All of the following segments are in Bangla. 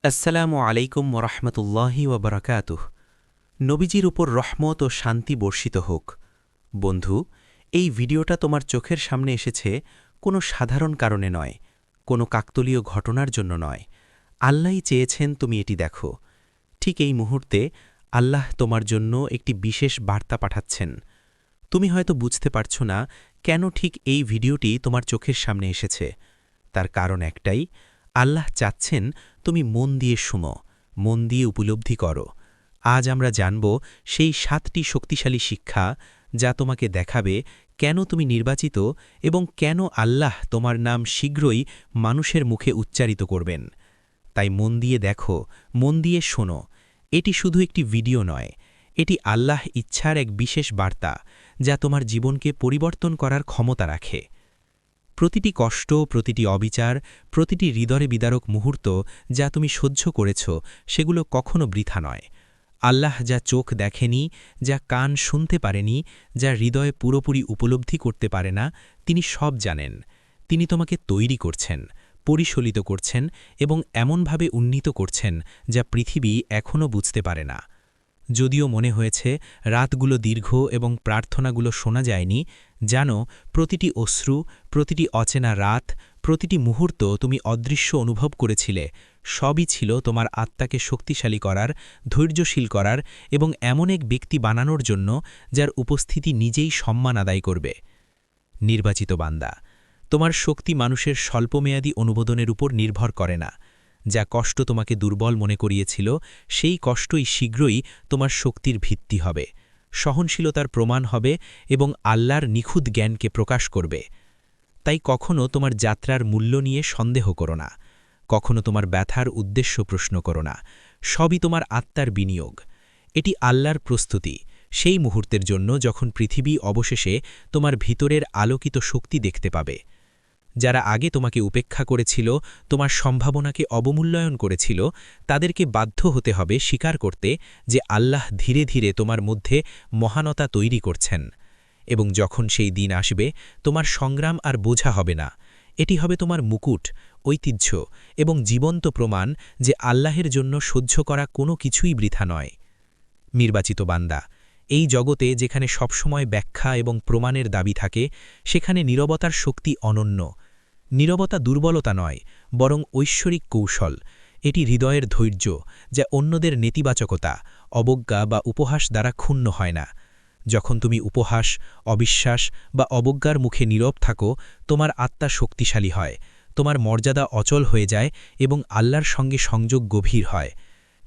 আসসালামু আলাইকুম ওরহমতুল্লাহি ওবরাকাতুহ। নবীজির উপর রহমত ও শান্তি বর্ষিত হোক। বন্ধু, এই ভিডিওটা তোমার চোখের সামনে এসেছে কোনো সাধারণ কারণে নয়, কোনো কাকতলীয় ঘটনার জন্য নয়। আল্লাহই চেয়েছেন তুমি এটি দেখো। ঠিক এই মুহূর্তে আল্লাহ তোমার জন্য একটি বিশেষ বার্তা পাঠাচ্ছেন। তুমি হয়তো বুঝতে পারছ না কেন ঠিক এই ভিডিওটি তোমার চোখের সামনে এসেছে। তার কারণ একটাই, আল্লাহ চাচ্ছেন তুমি মন দিয়ে শুনো, মন দিয়ে উপলব্ধি করো। আজ আমরা জানব সেই 7টি শক্তিশালী শিক্ষা যা তোমাকে দেখাবে কেন তুমি নির্বাচিত এবং কেন আল্লাহ তোমার নাম শীঘ্রই মানুষের মুখে উচ্চারিত করবেন। তাই মন দিয়ে দেখো, মন দিয়ে শোনো। এটি শুধু একটি ভিডিও নয়, এটি আল্লাহ ইচ্ছার এক বিশেষ বার্তা যা তোমার জীবনকে পরিবর্তন করার ক্ষমতা রাখে। প্রতিটি কষ্ট, প্রতিটি অবিচার, প্রতিটি হৃদয়ে বিদারক মুহূর্ত যা তুমি সহ্য করেছ, সেগুলো কখনো বৃথা নয়। আল্লাহ যা চোখ দেখেনি, যা কান শুনতে পারেনি, যা হৃদয়ে পুরোপুরি উপলব্ধি করতে পারে না, তিনি সব জানেন। তিনি তোমাকে তৈরি করছেন, পরিশোলিত করছেন এবং এমনভাবে উন্নীত করছেন যা পৃথিবী এখনও বুঝতে পারে না। যদিও মনে হয়েছে রাতগুলো দীর্ঘ এবং প্রার্থনাগুলো শোনা যায়নি, জানো, প্রতিটি অশ্রু, প্রতিটি অচেনা রাত, প্রতিটি মুহূর্ত তুমি অদৃশ্য অনুভব করেছিলে, সবই ছিল তোমার আত্মাকে শক্তিশালী করার, ধৈর্যশীল করার এবং এমন এক ব্যক্তি বানানোর জন্য যার উপস্থিতি নিজেই সম্মান আদায় করবে। নির্বাচিত বান্দা, তোমার শক্তি মানুষের স্বল্পমেয়াদী অনুমোদনের উপর নির্ভর করে না। যা কষ্ট তোমাকে দুর্বল মনে করিয়েছিল, সেই কষ্টই শীঘ্রই তোমার শক্তির ভিত্তি হবে, সহনশীলতার প্রমাণ হবে এবং আল্লাহর নিখুঁত জ্ঞানকে প্রকাশ করবে। তাই কখনো তোমার যাত্রার মূল্য নিয়ে সন্দেহ করো না, কখনো তোমার ব্যথার উদ্দেশ্য প্রশ্ন করো না। সবই তোমার আত্মার বিনিয়োগ। এটি আল্লাহর প্রস্তুতি, সেই মুহূর্তের জন্য যখন পৃথিবী অবশেষে তোমার ভিতরের আলোকিত শক্তি দেখতে পাবে। যারা আগে তোমাকে উপেক্ষা করেছিল, তোমার সম্ভাবনাকে অবমূল্যায়ন করেছিল, তাদেরকে বাধ্য হতে হবে স্বীকার করতে যে আল্লাহ ধীরে ধীরে তোমার মধ্যে মহানতা তৈরি করছেন। এবং যখন সেই দিন আসবে, তোমার সংগ্রাম আর বোঝা হবে না। এটি হবে তোমার মুকুট, ঐতিহ্য এবং জীবন্ত প্রমাণ যে আল্লাহের জন্য সহ্য করা কোনো কিছুই বৃথা নয়। নির্বাচিত বান্দা, এই জগতে যেখানে সবসময় ব্যাখ্যা এবং প্রমাণের দাবি থাকে, সেখানে নীরবতার শক্তি অনন্য। নীরবতা দুর্বলতা নয়, বরং ঐশ্বরিক কৌশল। এটি হৃদয়ের ধৈর্য, যা অন্যদের নেতিবাচকতা, অবজ্ঞা বা উপহাস দ্বারা ক্ষুণ্ণ হয় না। যখন তুমি উপহাস, অবিশ্বাস বা অবজ্ঞার মুখে নীরব থাকো, তোমার আত্মা শক্তিশালী হয়, তোমার মর্যাদা অচল হয়ে যায় এবং আল্লাহর সঙ্গে সংযোগ গভীর হয়।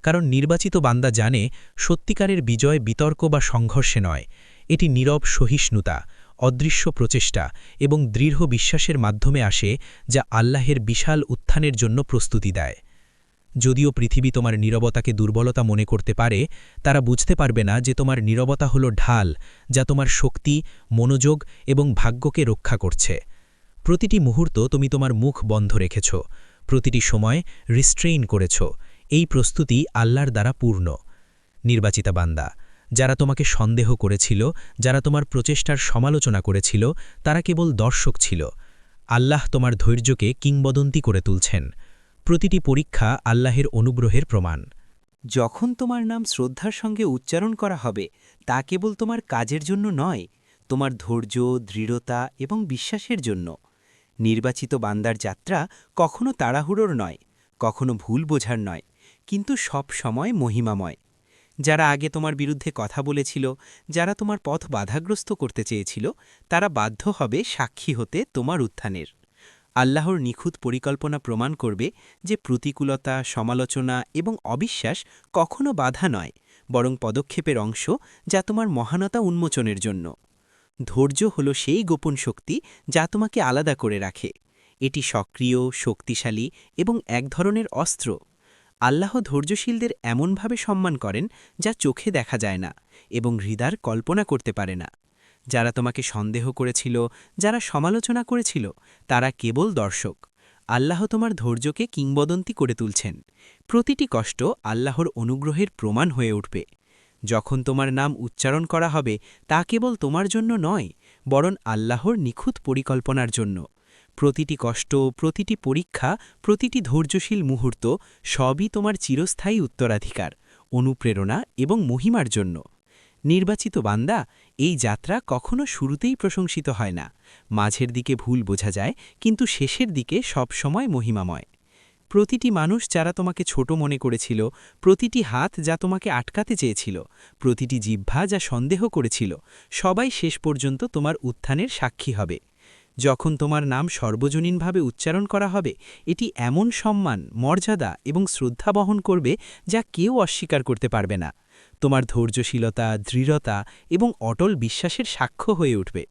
কারণ নির্বাচিত বান্দা জানে, সত্যিকারের বিজয় বিতর্ক বা সংঘর্ষে নয়, এটি নীরব সহিষ্ণুতা, অদৃশ্য প্রচেষ্টা এবং দৃঢ় বিশ্বাসের মাধ্যমে আসে, যা আল্লাহের বিশাল উত্থানের জন্য প্রস্তুতি দেয়। যদিও পৃথিবী তোমার নীরবতাকে দুর্বলতা মনে করতে পারে, তারা বুঝতে পারবে না যে তোমার নীরবতা হল ঢাল, যা তোমার শক্তি, মনোযোগ এবং ভাগ্যকে রক্ষা করছে। প্রতিটি মুহূর্ত তুমি তোমার মুখ বন্ধ রেখেছ, প্রতিটি সময় রিস্ট্রেইন করেছ। এই প্রস্তুতি আল্লাহর দ্বারা পূর্ণ। নির্বাচিতা বান্দা, যারা তোমাকে সন্দেহ করেছিল, যারা তোমার প্রচেষ্টার সমালোচনা করেছিল, তারা কেবল দর্শক ছিল। আল্লাহ তোমার ধৈর্যকে কিংবদন্তি করে তুলছেন। প্রতিটি পরীক্ষা আল্লাহের অনুগ্রহের প্রমাণ। যখন তোমার নাম শ্রদ্ধার সঙ্গে উচ্চারণ করা হবে, তা কেবল তোমার কাজের জন্য নয়, তোমার ধৈর্য, দৃঢ়তা এবং বিশ্বাসের জন্য। নির্বাচিত বান্দার যাত্রা কখনো তাড়াহুড়োর নয়, কখনো ভুল বোঝার নয়, কিন্তু সব সময় মহিমাময়। যারা আগে তোমার বিরুদ্ধে কথা বলেছিল, যারা তোমার পথ বাধাগ্রস্ত করতে চেয়েছিল, তারা বাধ্য হবে সাক্ষী হতে তোমার উত্থানের। আল্লাহর নিখুঁত পরিকল্পনা প্রমাণ করবে যে প্রতিকূলতা, সমালোচনা এবং অবিশ্বাস কখনো বাধা নয়, বরং পদক্ষেপের অংশ, যা তোমার মহানতা উন্মোচনের জন্য। ধৈর্য হল সেই গোপন শক্তি যা তোমাকে আলাদা করে রাখে। এটি সক্রিয়, শক্তিশালী এবং এক ধরনের অস্ত্র। আল্লাহ ধৈর্যশীলদের এমনভাবে সম্মান করেন যা চোখে দেখা যায় না এবং হৃদয় কল্পনা করতে পারে না। যারা তোমাকে সন্দেহ করেছিল, যারা সমালোচনা করেছিল, তারা কেবল দর্শক। আল্লাহ তোমার ধৈর্যকে কিংবদন্তি করে তুলছেন। প্রতিটি কষ্ট আল্লাহর অনুগ্রহের প্রমাণ হয়ে উঠবে। যখন তোমার নাম উচ্চারণ করা হবে, তা কেবল তোমার জন্য নয়, বরং আল্লাহর নিখুঁত পরিকল্পনার জন্য। প্রতিটি কষ্ট, প্রতিটি পরীক্ষা, প্রতিটি ধৈর্যশীল মুহূর্ত সবই তোমার চিরস্থায়ী উত্তরাধিকার, অনুপ্রেরণা এবং মহিমার জন্য। নির্বাচিত বান্দা, এই যাত্রা কখনো শুরুতেই প্রশংসিত হয় না। মাঝের দিকে ভুল বোঝা যায়, কিন্তু শেষের দিকে সবসময় মহিমাময়। প্রতিটি মানুষ যারা তোমাকে ছোট মনে করেছিল, প্রতিটি হাত যা তোমাকে আটকাতে চেয়েছিল, প্রতিটি জিহ্বা যা সন্দেহ করেছিল, সবাই শেষ পর্যন্ত তোমার উত্থানের সাক্ষী হবে। যখন তোমার নাম সর্বজনীনভাবে উচ্চারণ করা হবে, এটি এমন সম্মান, মর্যাদা এবং শ্রদ্ধা বহন করবে যা কেউ অস্বীকার করতে পারবে না। তোমার ধৈর্যশীলতা, দৃঢ়তা এবং অটল বিশ্বাসের সাক্ষ্য হয়ে উঠবে।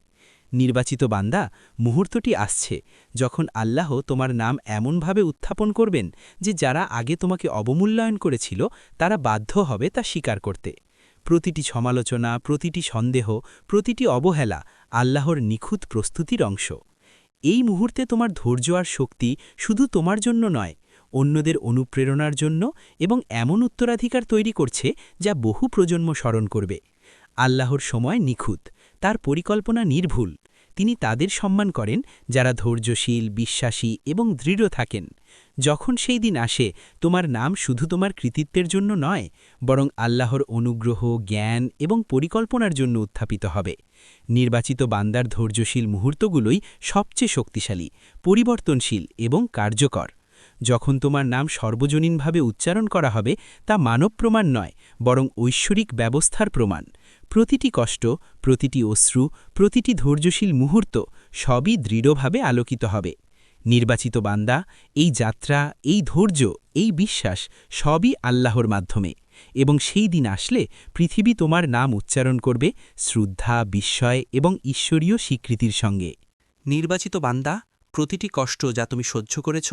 নির্বাচিত বান্দা, মুহূর্তটি আসছে যখন আল্লাহ তোমার নাম এমনভাবে উত্থাপন করবেন যে যারা আগে তোমাকে অবমূল্যায়ন করেছিল তারা বাধ্য হবে তা স্বীকার করতে। প্রতিটি সমালোচনা, প্রতিটি সন্দেহ, প্রতিটি অবহেলা আল্লাহর নিখুঁত প্রস্তুতির অংশ। এই মুহূর্তে তোমার ধৈর্য আর শক্তি শুধু তোমার জন্য নয়, অন্যদের অনুপ্রেরণার জন্য এবং এমন উত্তরাধিকার তৈরি করছে যা বহু প্রজন্ম স্মরণ করবে। আল্লাহর সময় নিখুঁত, তার পরিকল্পনা নির্ভুল। তিনি তাদের সম্মান করেন যারা ধৈর্যশীল, বিশ্বাসী এবং দৃঢ় থাকেন। যখন সেই দিন আসে, তোমার নাম শুধু তোমার কৃতিত্বের জন্য নয়, বরং আল্লাহর অনুগ্রহ, জ্ঞান এবং পরিকল্পনার জন্য উত্থাপিত হবে। নির্বাচিত বান্দার ধৈর্যশীল মুহূর্তগুলোই সবচেয়ে শক্তিশালী, পরিবর্তনশীল এবং কার্যকর। যখন তোমার নাম সর্বজনীনভাবে উচ্চারণ করা হবে, তা মানব প্রমাণ নয়, বরং ঐশ্বরিক ব্যবস্থার প্রমাণ। প্রতিটি কষ্ট, প্রতিটি অশ্রু, প্রতিটি ধৈর্যশীল মুহূর্ত সবই দৃঢ়ভাবে আলোকিত হবে। নির্বাচিত বান্দা, এই যাত্রা, এই ধৈর্য, এই বিশ্বাস সবই আল্লাহর মাধ্যমে, এবং সেই দিন আসলে পৃথিবী তোমার নাম উচ্চারণ করবে শ্রদ্ধা, বিস্ময় এবং ঈশ্বরীয় স্বীকৃতির সঙ্গে। নির্বাচিত বান্দা, প্রতিটি কষ্ট যা তুমি সহ্য করেছ,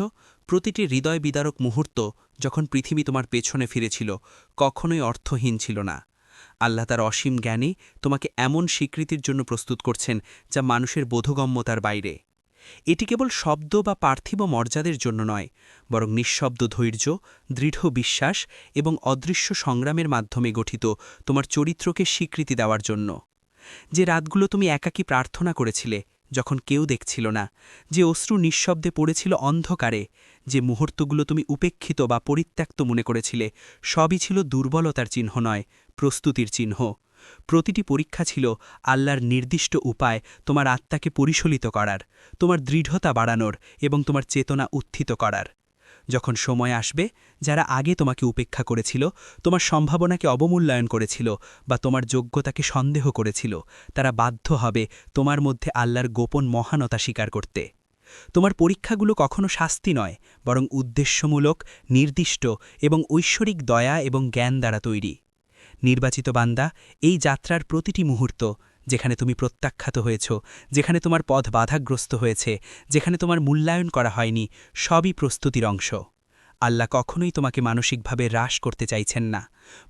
প্রতিটি হৃদয় বিদারক মুহূর্ত যখন পৃথিবী তোমার পেছনে ফিরেছিল, কখনোই অর্থহীন ছিল না। আল্লাহ তার অসীম জ্ঞানে তোমাকে এমন স্বীকৃতির জন্য প্রস্তুত করছেন যা মানুষের বোধগম্যতার বাইরে। এটি কেবল শব্দ বা পার্থিব মর্যাদার জন্য নয়, বরং নিঃশব্দ ধৈর্য, দৃঢ় বিশ্বাস এবং অদৃশ্য সংগ্রামের মাধ্যমে গঠিত তোমার চরিত্রকে স্বীকৃতি দেওয়ার জন্য। যে রাতগুলো তুমি একাকী প্রার্থনা করেছিলে যখন কেউ দেখছিল না, যে অশ্রু নিঃশব্দে পড়েছিল অন্ধকারে, যে মুহূর্তগুলো তুমি উপেক্ষিত বা পরিত্যক্ত মনে করেছিলে, সবই ছিল দুর্বলতার চিহ্ন নয়, প্রস্তুতির চিহ্ন। প্রতিটি পরীক্ষা ছিল আল্লাহর নির্দিষ্ট উপায় তোমার আত্মাকে পরিশোলিত করার, তোমার দৃঢ়তা বাড়ানোর এবং তোমার চেতনা উত্থিত করার। যখন সময় আসবে, যারা আগে তোমাকে উপেক্ষা করেছিল, তোমার সম্ভাবনাকে অবমূল্যায়ন করেছিল বা তোমার যোগ্যতাকে সন্দেহ করেছিল, তারা বাধ্য হবে তোমার মধ্যে আল্লাহর গোপন মহানতা স্বীকার করতে। তোমার পরীক্ষাগুলো কখনো শাস্তি নয়, বরং উদ্দেশ্যমূলক, নির্দিষ্ট এবং ঐশ্বরিক দয়া এবং জ্ঞান দ্বারা তৈরি। নির্বাচিত বান্দা, এই যাত্রার প্রতিটি মুহূর্ত, যেখানে তুমি প্রত্যাখ্যাত হয়েছ, যেখানে তোমার পথ বাধাগ্রস্ত হয়েছে, যেখানে তোমার মূল্যায়ন করা হয়নি, সবই প্রস্তুতির অংশ। আল্লাহ কখনোই তোমাকে মানসিকভাবে হ্রাস করতে চাইছেন না,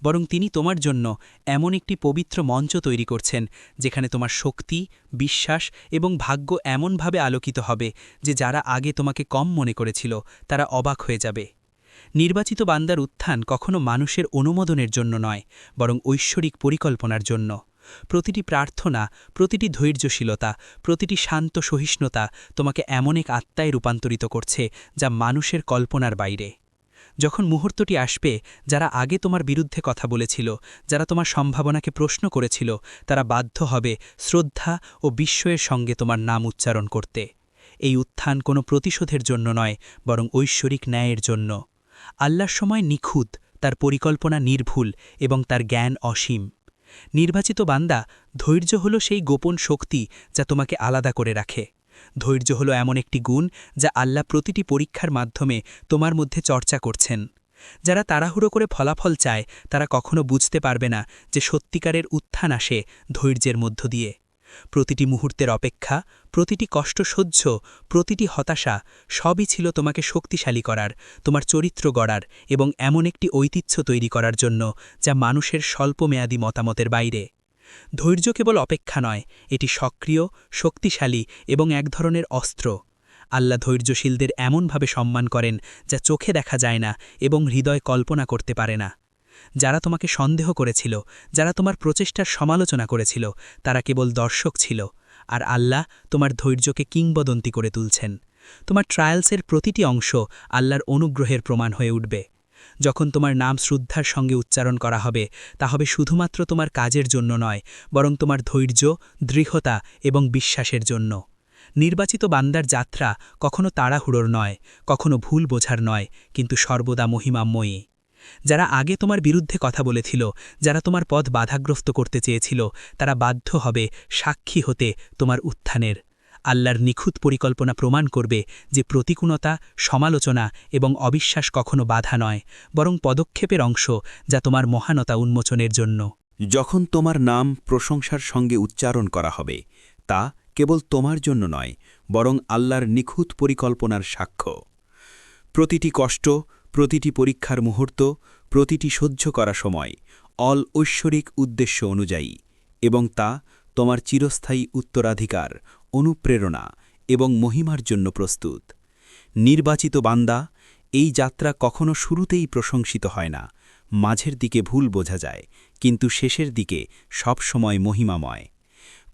বরং তিনি তোমার জন্য এমন একটি পবিত্র মঞ্চ তৈরি করছেন যেখানে তোমার শক্তি, বিশ্বাস এবং ভাগ্য এমনভাবে আলোকিত হবে যে যারা আগে তোমাকে কম মনে করেছিল তারা অবাক হয়ে যাবে। নির্বাচিত বান্দার উত্থান কখনো মানুষের অনুমোদনের জন্য নয়, বরং ঐশ্বরিক পরিকল্পনার জন্য। প্রতিটি প্রার্থনা, প্রতিটি ধৈর্যশীলতা, প্রতিটি শান্ত সহিষ্ণুতা তোমাকে এমন এক আত্মায় রূপান্তরিত করছে যা মানুষের কল্পনার বাইরে। যখন মুহূর্তটি আসবে, যারা আগে তোমার বিরুদ্ধে কথা বলেছিল, যারা তোমার সম্ভাবনাকে প্রশ্ন করেছিল, তারা বাধ্য হবে শ্রদ্ধা ও বিস্ময়ের সঙ্গে তোমার নাম উচ্চারণ করতে। এই উত্থান কোনো প্রতিশোধের জন্য নয়, বরং ঐশ্বরিক ন্যায়ের জন্য। আল্লাহর সময় নিখুঁত, তার পরিকল্পনা নির্ভুল এবং তার জ্ঞান অসীম। নির্বাচিত বান্দা, ধৈর্য হল সেই গোপন শক্তি যা তোমাকে আলাদা করে রাখে। ধৈর্য হল এমন একটি গুণ যা আল্লাহ প্রতিটি পরীক্ষার মাধ্যমে তোমার মধ্যে চর্চা করছেন। যারা তাড়াহুড়ো করে ফলাফল চায়, তারা কখনো বুঝতে পারবে না যে সত্যিকারের উত্থান আসে ধৈর্যের মধ্য দিয়ে। প্রতিটি মুহূর্তের অপেক্ষা, প্রতিটি কষ্ট সহ্য, প্রতিটি হতাশা সবই ছিল তোমাকে শক্তিশালী করার, তোমার চরিত্র গড়ার এবং এমন একটি ঐতিহ্য তৈরি করার জন্য যা মানুষের স্বল্পমেয়াদী মতামতের বাইরে। ধৈর্য কেবল অপেক্ষা নয়, এটি সক্রিয়, শক্তিশালী এবং এক ধরনের অস্ত্র। আল্লাহ ধৈর্যশীলদের এমনভাবে সম্মান করেন যা চোখে দেখা যায় না এবং হৃদয় কল্পনা করতে পারে না। যারা তোমাকে সন্দেহ করেছিল, যারা তোমার প্রচেষ্টার সমালোচনা করেছিল, তারা কেবল দর্শক ছিল, আর আল্লাহ তোমার ধৈর্যকে কিংবদন্তি করে তুলছেন। তোমার ট্রায়ালসের প্রতিটি অংশ আল্লাহর অনুগ্রহের প্রমাণ হয়ে উঠবে। যখন তোমার নাম শ্রদ্ধার সঙ্গে উচ্চারণ করা হবে, তা হবে শুধুমাত্র তোমার কাজের জন্য নয়, বরং তোমার ধৈর্য, দৃঢ়তা এবং বিশ্বাসের জন্য। নির্বাচিত বান্দার যাত্রা কখনো তাড়াহুড়োর নয়, কখনো ভুল বোঝার নয়, কিন্তু সর্বদা মহিমাময়ী। যারা আগে তোমার বিরুদ্ধে কথা বলেছিল, যারা তোমার পথ বাধাগ্রস্ত করতে চেয়েছিল, তারা বাধ্য হবে সাক্ষী হতে তোমার উত্থানের। আল্লাহর নিখুঁত পরিকল্পনা প্রমাণ করবে যে প্রতিকূলতা, সমালোচনা এবং অবিশ্বাস কখনো বাধা নয়, বরং পদক্ষেপের অংশ, যা তোমার মহানতা উন্মোচনের জন্য। যখন তোমার নাম প্রশংসার সঙ্গে উচ্চারণ করা হবে, তা কেবল তোমার জন্য নয়, বরং আল্লাহর নিখুঁত পরিকল্পনার সাক্ষ্য। প্রতিটি কষ্ট, প্রতিটি পরীক্ষার মুহূর্ত, প্রতিটি সহ্য করা সময় ঐশ্বরিক উদ্দেশ্য অনুযায়ী, এবং তা তোমার চিরস্থায়ী উত্তরাধিকার, অনুপ্রেরণা এবং মহিমার জন্য প্রস্তুত। নির্বাচিত বান্দা, এই যাত্রা কখনো শুরুতেই প্রশংসিত হয় না। মাঝের দিকে ভুল বোঝা যায়, কিন্তু শেষের দিকে সবসময় মহিমাময়।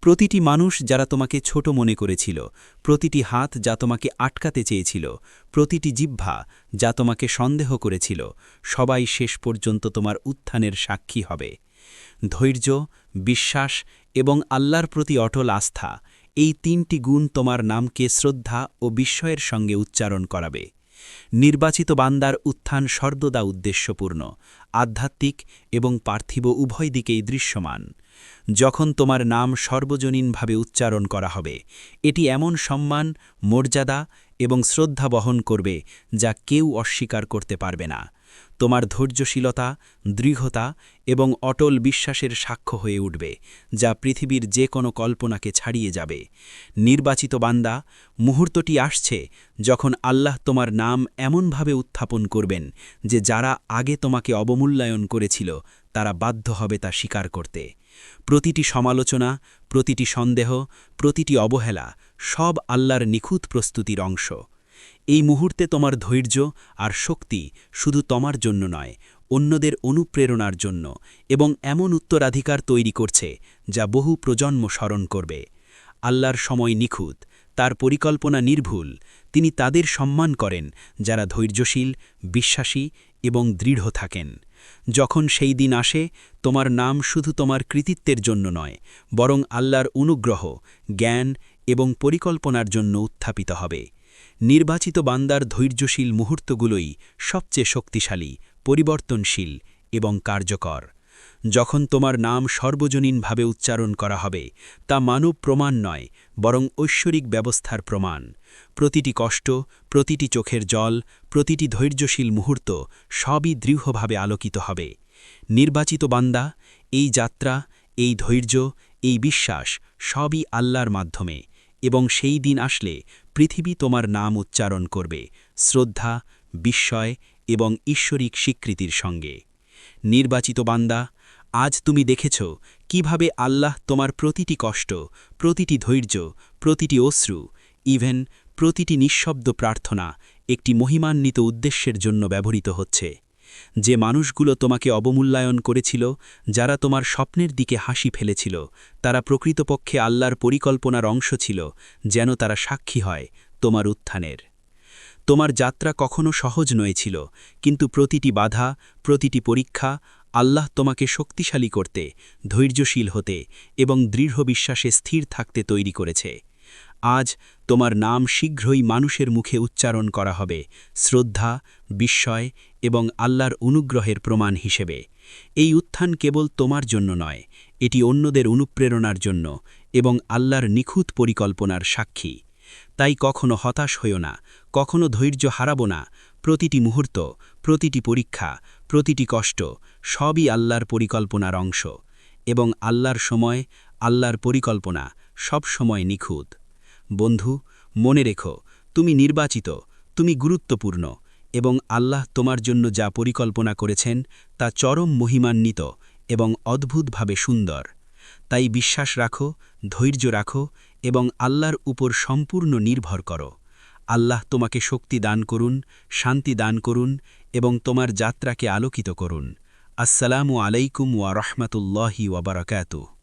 প্রতিটি মানুষ যারা তোমাকে ছোট মনে করেছিল, প্রতিটি হাত যা তোমাকে আটকাতে চেয়েছিল, প্রতিটি জিহ্বা যা তোমাকে সন্দেহ করেছিল, সবাই শেষ পর্যন্ত তোমার উত্থানের সাক্ষী হবে। ধৈর্য, বিশ্বাস এবং আল্লাহর প্রতি অটল আস্থা, এই তিনটি গুণ তোমার নামকে শ্রদ্ধা ও বিস্ময়ের সঙ্গে উচ্চারণ করাবে। নির্বাচিত বান্দার উত্থান সর্বদা উদ্দেশ্যপূর্ণ, আধ্যাত্মিক এবং পার্থিব উভয় দিকেই দৃশ্যমান। যখন তোমার নাম সর্বজনীনভাবে উচ্চারণ করা হবে, এটি এমন সম্মান, মর্যাদা এবং শ্রদ্ধা বহন করবে যা কেউ অস্বীকার করতে পারবে না। তোমার ধৈর্যশীলতা, দৃঢ়তা এবং অটল বিশ্বাসের সাক্ষ্য হয়ে উঠবে, যা পৃথিবীর যে কোনো কল্পনাকে ছাড়িয়ে যাবে। নির্বাচিত বান্দা, মুহূর্তটি আসছে যখন আল্লাহ তোমার নাম এমনভাবে উত্থাপন করবেন যে যারা আগে তোমাকে অবমূল্যায়ন করেছিল, তারা বাধ্য হবে তা স্বীকার করতে। প্রতিটি সমালোচনা, প্রতিটি সন্দেহ, প্রতিটি অবহেলা সব আল্লাহর নিখুঁত প্রস্তুতির অংশ। এই মুহূর্তে তোমার ধৈর্য আর শক্তি শুধু তোমার জন্য নয়, অন্যদের অনুপ্রেরণার জন্য এবং এমন উত্তরাধিকার তৈরি করছে যা বহু প্রজন্ম স্মরণ করবে। আল্লাহর সময় নিখুঁত, তার পরিকল্পনা নির্ভুল। তিনি তাদের সম্মান করেন যারা ধৈর্যশীল, বিশ্বাসী এবং দৃঢ় থাকেন। যখন সেই দিন আসে, তোমার নাম শুধু তোমার কৃতিত্বের জন্য নয়, বরং আল্লাহর অনুগ্রহ, জ্ঞান এবং পরিকল্পনার জন্য উত্থাপিত হবে। নির্বাচিত বান্দার ধৈর্যশীল মুহূর্তগুলোই সবচেয়ে শক্তিশালী, পরিবর্তনশীল এবং কার্যকর। যখন তোমার নাম সর্বজনীনভাবে উচ্চারণ করা হবে, তা মানব প্রমাণ নয়, বরং ঐশ্বরিক ব্যবস্থার প্রমাণ। প্রতিটি কষ্ট, প্রতিটি চোখের জল, প্রতিটি ধৈর্যশীল মুহূর্ত সবই দৃঢ়ভাবে আলোকিত হবে। নির্বাচিত বান্দা, এই যাত্রা, এই ধৈর্য, এই বিশ্বাস সবই আল্লাহর মাধ্যমে, এবং সেই দিন আসলে পৃথিবী তোমার নাম উচ্চারণ করবে শ্রদ্ধা, বিস্ময় এবং ঈশ্বরিক স্বীকৃতির সঙ্গে। নির্বাচিত বান্দা, আজ তুমি দেখেছ কিভাবে আল্লাহ তোমার প্রতিটি কষ্ট, প্রতিটি ধৈর্য, প্রতিটি অশ্রু, ইভেন প্রতিটি নিঃশব্দ প্রার্থনা একটি মহিমান্বিত উদ্দেশ্যের জন্য ব্যবহৃত হচ্ছে। যে মানুষগুলো তোমাকে অবমূল্যায়ন করেছিল, যারা তোমার স্বপ্নের দিকে হাসি ফেলেছিল, তারা প্রকৃতপক্ষে আল্লাহর পরিকল্পনার অংশ ছিল, যেন তারা সাক্ষী হয় তোমার উত্থানের। তোমার যাত্রা কখনো সহজ নয়েছিল, কিন্তু প্রতিটি বাধা, প্রতিটি পরীক্ষা আল্লাহ তোমাকে শক্তিশালী করতে, ধৈর্যশীল হতে এবং দৃঢ় বিশ্বাসে স্থির থাকতে তৈরি করেছে। আজ তোমার নাম শীঘ্রই মানুষের মুখে উচ্চারণ করা হবে শ্রদ্ধা, বিস্ময় এবং আল্লাহর অনুগ্রহের প্রমাণ হিসেবে। এই উত্থান কেবল তোমার জন্য নয়, এটি অন্যদের অনুপ্রেরণার জন্য এবং আল্লাহর নিখুঁত পরিকল্পনার সাক্ষী। তাই কখনো হতাশ হইও না, কখনো ধৈর্য হারাবো না। প্রতিটি মুহূর্ত, প্রতিটি পরীক্ষা, প্রতিটি কষ্ট সবই আল্লাহর পরিকল্পনার অংশ, এবং আল্লাহর সময়, আল্লাহর পরিকল্পনা সব সময় নিখুঁত। বন্ধু, মনে রেখো, তুমি নির্বাচিত, তুমি গুরুত্বপূর্ণ, এবং আল্লাহ তোমার জন্য যা পরিকল্পনা করেছেন তা চরম মহিমান্বিত এবং অদ্ভুতভাবে সুন্দর। তাই বিশ্বাস রাখো, ধৈর্য রাখো এবং আল্লাহর উপর সম্পূর্ণ নির্ভর করো। আল্লাহ তোমাকে শক্তি দান করুন, শান্তি দান করুন এবং তোমার যাত্রাকে আলোকিত করুন। আসসালামু আলাইকুম ওয়া রাহমাতুল্লাহি ওয়া বারাকাতুহু।